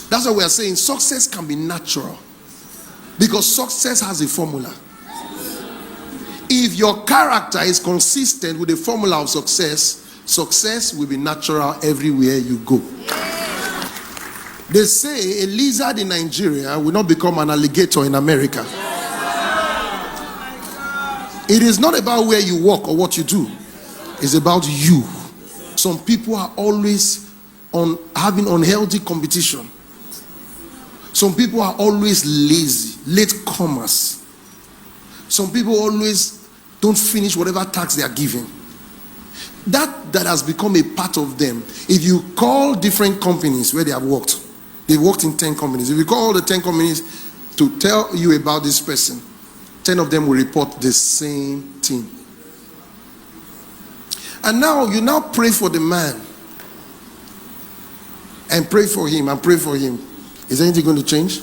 That's why we are saying success can be natural. Because success has a formula. If your character is consistent with the formula of success, success will be natural everywhere you go. They say a lizard in Nigeria will not become an alligator in America. It is not about where you walk or what you do. It's about you. Some people are always having unhealthy competition. Some people are always lazy, latecomers. Some people always don't finish whatever task they are given. That has become a part of them. If you call different companies where they have worked, they've worked in 10 companies. If you call all the 10 companies to tell you about this person, 10 of them will report the same thing. And now you now pray for the man. And pray for him and pray for him. Is anything going to change?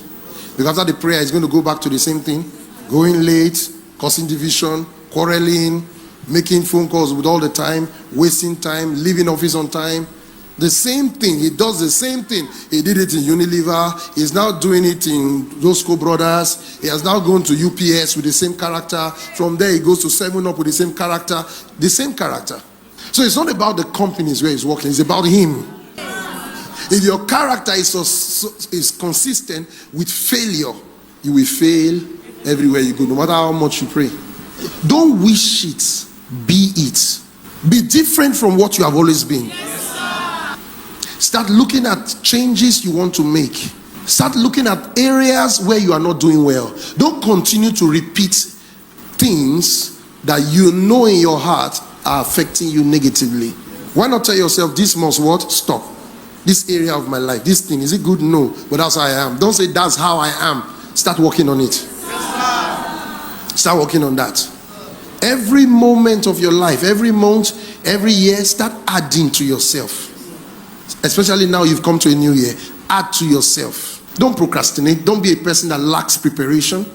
Because after the prayer, he's going to go back to the same thing. Going late, causing division, quarreling, making phone calls with all the time, wasting time, leaving office on time. The same thing. He does the same thing. He did it in Unilever. He's now doing it in Roscoe Brothers. He has now gone to UPS with the same character. From there, he goes to 7-Up with the same character. The same character. So it's not about the companies where he's working. It's about him. If your character is consistent with failure, you will fail everywhere you go, no matter how much you pray. Don't wish it, be it. Be different from what you have always been. Start looking at changes you want to make. Start looking at areas where you are not doing well. Don't continue to repeat things that you know in your heart are affecting you negatively. Why not tell yourself, this must what? Stop. This area of my life, this thing, is it good? No, but that's how I am. Don't say that's how I am. Start working on it. Start working on that. Every moment of your life, every month, every year, start adding to yourself. Especially now you've come to a new year. Add to yourself. Don't procrastinate. Don't be a person that lacks preparation.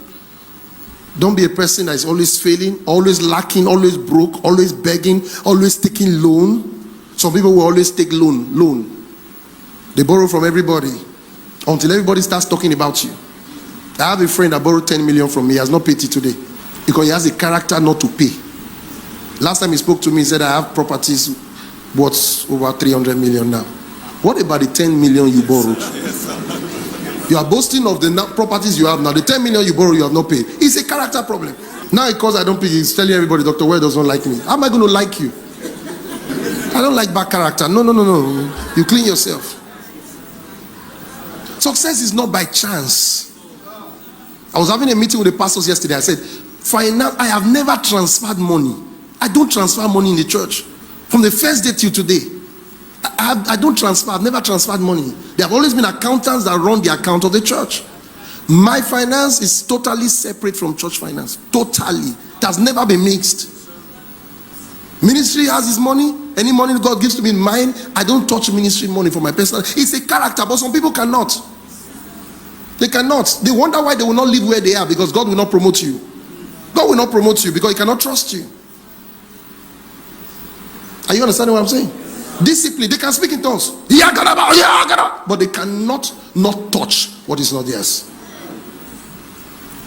Don't be a person that is always failing, always lacking, always broke, always begging, always taking loan. Some people will always take loan. They borrow from everybody until everybody starts talking about you. I have a friend that borrowed 10 million from me. He has not paid it today because he has a character not to pay. Last time he spoke to me, he said, I have properties worth over 300 million now. What about the 10 million you borrowed? You are boasting of the properties you have now. The 10 million you borrow, you have not paid. It's a character problem. Now because I don't pay, he's telling everybody, Dr. Ware doesn't like me. How am I going to like you? I don't like bad character. No. You clean yourself. Success is not by chance. I was having a meeting with the pastors yesterday. I said, finance, I have never transferred money. I don't transfer money in the church. From the first day till today, I don't transfer. I've never transferred money. There have always been accountants that run the account of the church. My finance is totally separate from church finance. Totally. It has never been mixed. Ministry has his money. Any money God gives to me in mine, I don't touch ministry money for my personal. It's a character, but some people cannot. They cannot. They wonder why they will not live where they are, because God will not promote you. God will not promote you because He cannot trust you. Are you understanding what I'm saying? Discipline. They can speak in tongues, but they cannot not touch what is not theirs.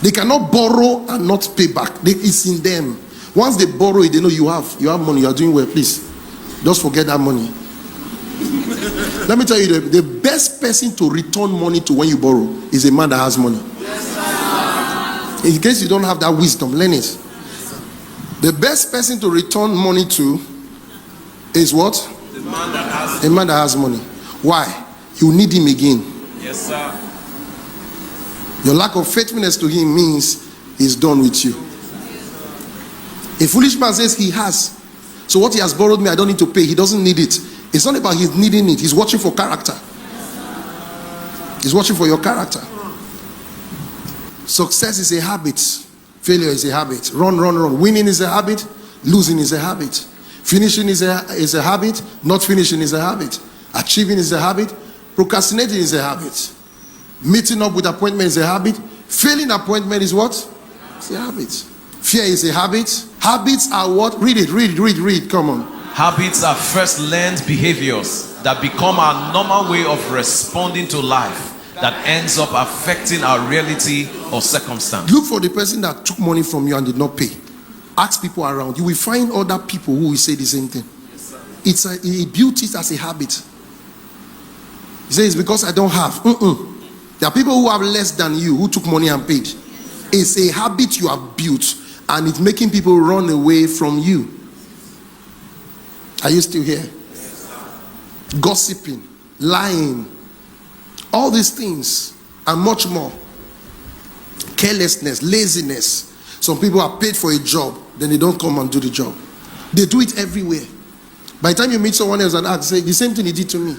They cannot borrow and not pay back. It's in them. Once they borrow it, they know you have money, you are doing well. Please, just forget that money. Let me tell you, the best person to return money to when you borrow is a man that has money. In case you don't have that wisdom, learn it. The best person to return money to is what? The man that has a man that has money. Why? You need him again. Yes, sir. Your lack of faithfulness to him means he's done with you. A foolish man says he has. So what he has borrowed me, I don't need to pay. He doesn't need it. It's not about his needing it. He's watching for character. He's watching for your character. Success is a habit. Failure is a habit. Run. Winning is a habit. Losing is a habit. Finishing is a habit. Not finishing is a habit. Achieving is a habit. Procrastinating is a habit. Meeting up with appointment is a habit. Failing appointment is what? It's a habit. Fear is a habit. Habits are what? Read it. Come on. Habits are first learned behaviors that become our normal way of responding to life that ends up affecting our reality or circumstance. Look for the person that took money from you and did not pay. Ask people around. You will find other people who will say the same thing. He built it as a habit. He says, because I don't have. There are people who have less than you who took money and paid. It's a habit you have built, and it's making people run away from you. Are you still here? Gossiping, lying, all these things and much more. Carelessness, laziness. Some people are paid for a job, then they don't come and do the job. They do it everywhere. By the time you meet someone else and ask, say the same thing he did to me.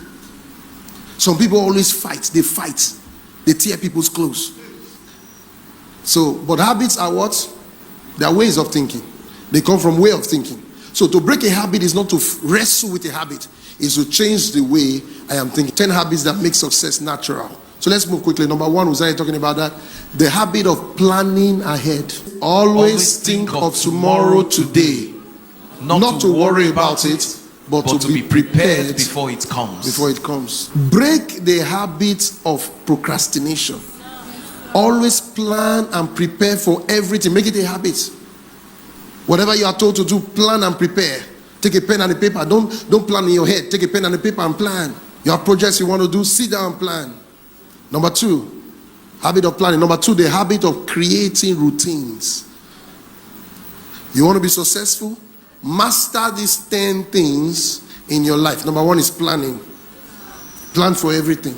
Some people always fight. They fight. They tear people's clothes. So, but habits are what? They are ways of thinking. They come from way of thinking. So to break a habit is not to wrestle with a habit. It's to change the way I am thinking. 10 habits that make success natural. So let's move quickly. Number 1, was I talking about that? The habit of planning ahead. Always think of tomorrow today. Not to worry about it, but to be prepared before it comes. Before it comes. Break the habit of procrastination. Always plan and prepare for everything. Make it a habit. Whatever you are told to do, plan and prepare. Take a pen and a paper. Don't plan in your head. Take a pen and a paper and plan. You have projects you want to do, sit down and plan. Number 2, habit of planning. Number 2, the habit of creating routines. You want to be successful? Master these 10 things in your life. Number 1 is planning. Plan for everything.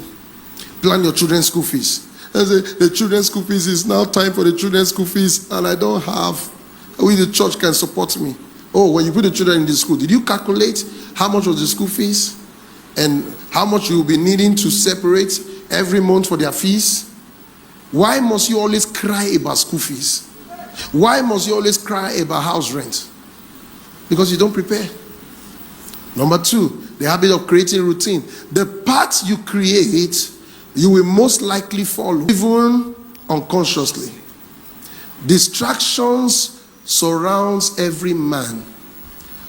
Plan your children's school fees. The children's school fees is now time for the children's school fees, and I don't have. We, the church, can support me. Oh, when you put the children in the school, did you calculate how much was the school fees and how much you will be needing to separate every month for their fees? Why must you always cry about school fees? Why must you always cry about house rent? Because you don't prepare. Number 2, the habit of creating routine. The path you create, you will most likely follow, even unconsciously. Distractions surrounds every man.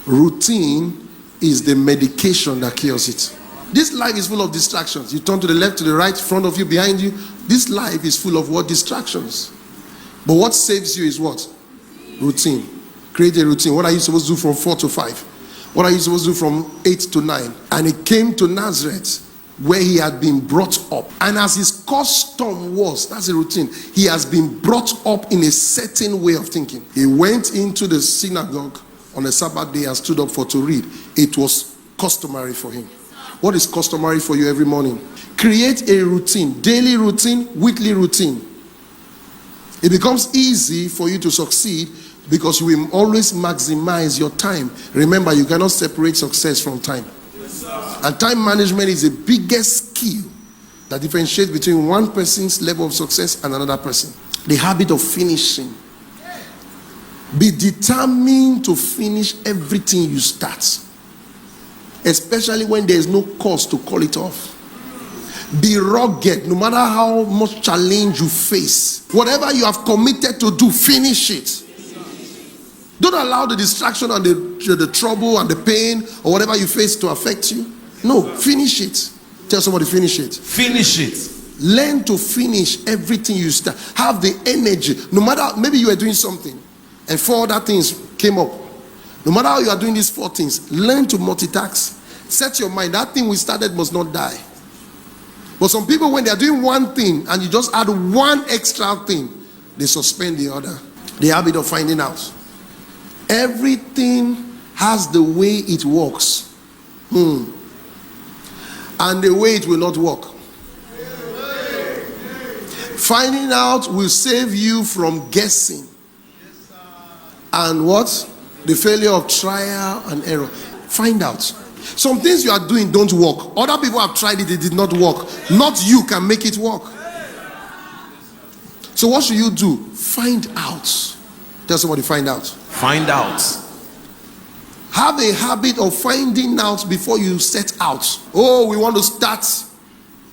Routine is the medication that cures it. This life is full of distractions. You turn to the left, to the right, front of you, behind you. This life is full of what? Distractions. But what saves you is what? Routine. Create a routine. What are you supposed to do from 4 to 5? What are you supposed to do from 8 to 9? And he came to Nazareth, where he had been brought up. And as his custom was, that's a routine, he has been brought up in a certain way of thinking. He went into the synagogue on a Sabbath day and stood up to read. It was customary for him. What is customary for you every morning? Create a routine, daily routine, weekly routine. It becomes easy for you to succeed because you will always maximize your time. Remember, you cannot separate success from time. And time management is the biggest skill that differentiates between one person's level of success and another person. The habit of finishing. Be determined to finish everything you start, especially when there is no cause to call it off. Be rugged, no matter how much challenge you face. Whatever you have committed to do, finish it. Don't allow the distraction and the trouble and the pain or whatever you face to affect you. No, finish it. Tell somebody, finish it. Finish it. Learn to finish everything you start. Have the energy. No matter, maybe you are doing something and 4 other things came up. No matter how you are doing these 4 things, learn to multitask. Set your mind, that thing we started must not die. But some people, when they are doing one thing and you just add one extra thing, they suspend the other. The habit of finding out. Everything has the way it works. And the way it will not work. Finding out will save you from guessing. And what? The failure of trial and error. Find out. Some things you are doing don't work. Other people have tried it, it did not work. Not you can make it work. So what should you do? Find out. Tell somebody, find out. Find out. Have a habit of finding out before you set out. Oh, we want to start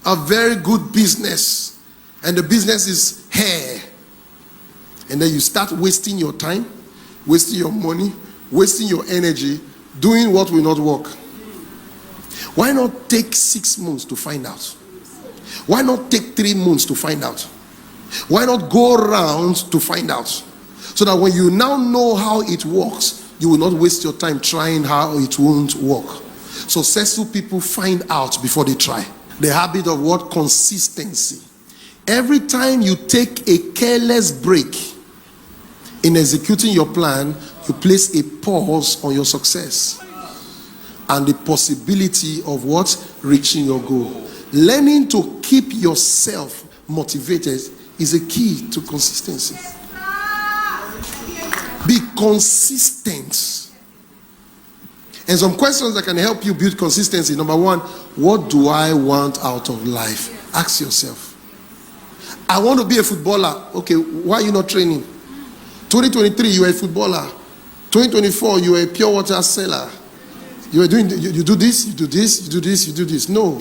a very good business, and the business is hair. And then you start wasting your time, wasting your money, wasting your energy, doing what will not work. Why not take 6 months to find out? Why not take 3 months to find out? Why not go around to find out? So that when you now know how it works, you will not waste your time trying how it won't work. Successful people find out before they try. The habit of what? Consistency. Every time you take a careless break in executing your plan, you place a pause on your success and the possibility of what? Reaching your goal. Learning to keep yourself motivated is a key to consistency. Be consistent. And some questions that can help you build consistency. Number 1, what do I want out of life? Ask yourself. I want to be a footballer. Okay, why are you not training? 2023, you were a footballer. 2024, you were a pure water seller. You were doing, you do this, you do this, you do this, you do this. No.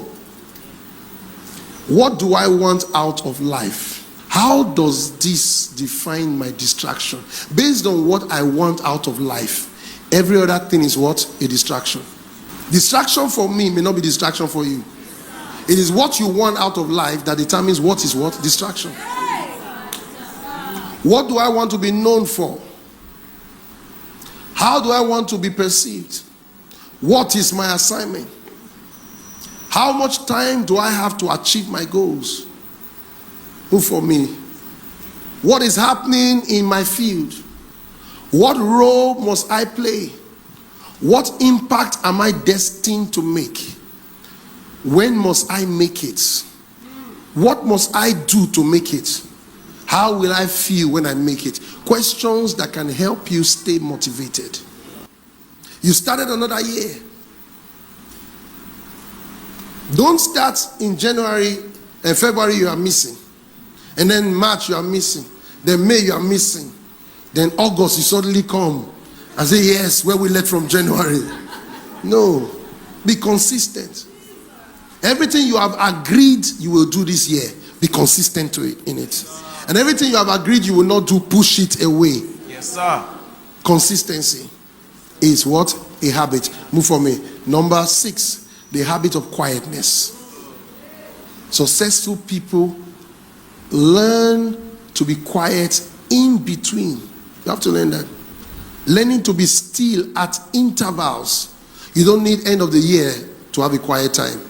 What do I want out of life? How does this define my distraction? Based on what I want out of life, every other thing is what? A distraction. Distraction for me may not be distraction for you. It is what you want out of life that determines what is what? Distraction. What do I want to be known for? How do I want to be perceived? What is my assignment? How much time do I have to achieve my goals? Who for me? What is happening in my field? What role must I play? What impact am I destined to make? When must I make it? What must I do to make it? How will I feel when I make it? Questions that can help you stay motivated. You started another year. Don't start in January and February you are missing. And then March you are missing. Then May you are missing. Then August you suddenly come and say, yes, where we left from January. No. Be consistent. Everything you have agreed you will do this year, be consistent to it in it. And everything you have agreed you will not do, push it away. Yes, sir. Consistency is what? A habit. Move for me. Number 6, the habit of quietness. Successful people learn to be quiet in between. You have to learn that. Learning to be still at intervals. You don't need end of the year to have a quiet time.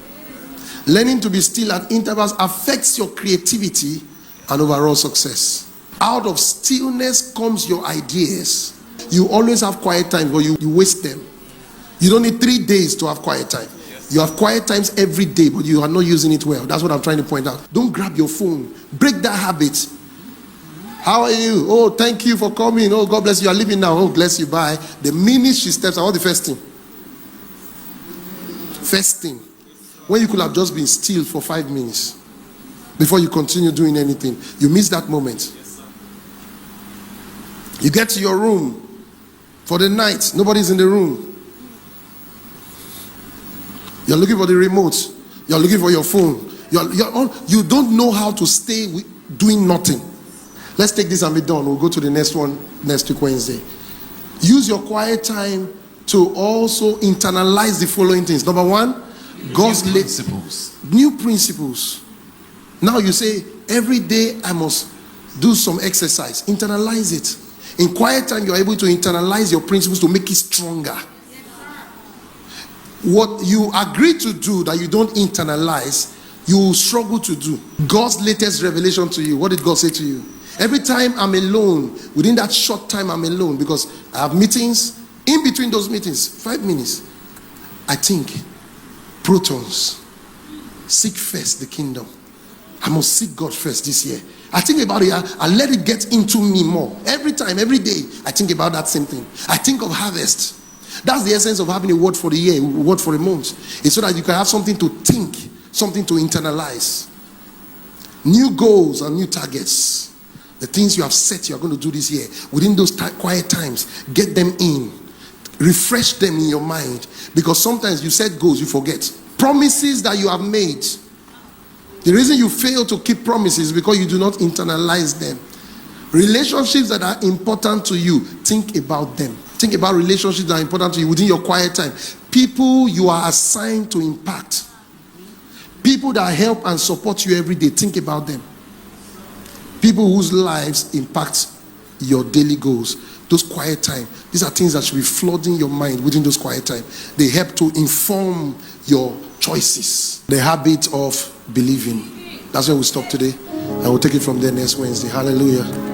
Learning to be still at intervals affects your creativity and overall success. Out of stillness comes your ideas. You always have quiet time, but you waste them. You don't need 3 days to have quiet time. You have quiet times every day, but you are not using it well. That's what I'm trying to point out. Don't grab your phone. Break that habit. How are you? Oh, thank you for coming. Oh, God bless you. You are leaving now. Oh, bless you. Bye. The minute she steps out, the first thing? First thing. When you could have just been still for 5 minutes before you continue doing anything. You miss that moment. You get to your room for the night. Nobody's in the room. You're looking for the remote. You're looking for your phone. You don't know how to stay doing nothing. Let's take this and be done. We'll go to the next one next week Wednesday. Use your quiet time to also internalize the following things. Number 1, God's principles. New principles. Now you say, every day I must do some exercise. Internalize it. In quiet time, you're able to internalize your principles to make it stronger. What you agree to do that you don't internalize, you will struggle to do. God's latest revelation to you. What did God say to you? Every time I'm alone, within that short time I'm alone, because I have meetings, in between those meetings, 5 minutes, I think, protons, seek first the kingdom. I must seek God first this year. I think about it, I let it get into me more. Every time, every day, I think about that same thing. I think of harvest. That's the essence of having a word for the year, a word for a month. It's so that you can have something to think, something to internalize. New goals and new targets. The things you have set you are going to do this year. Within those quiet times, get them in. Refresh them in your mind. Because sometimes you set goals, you forget. Promises that you have made. The reason you fail to keep promises is because you do not internalize them. Relationships that are important to you, think about them. Think about relationships that are important to you within your quiet time. People you are assigned to impact. People that help and support you every day, think about them. People whose lives impact your daily goals. Those quiet time, these are things that should be flooding your mind within those quiet time. They help to inform your choices. The habit of believing. That's where we stop today, and we'll take it from there next Wednesday. Hallelujah.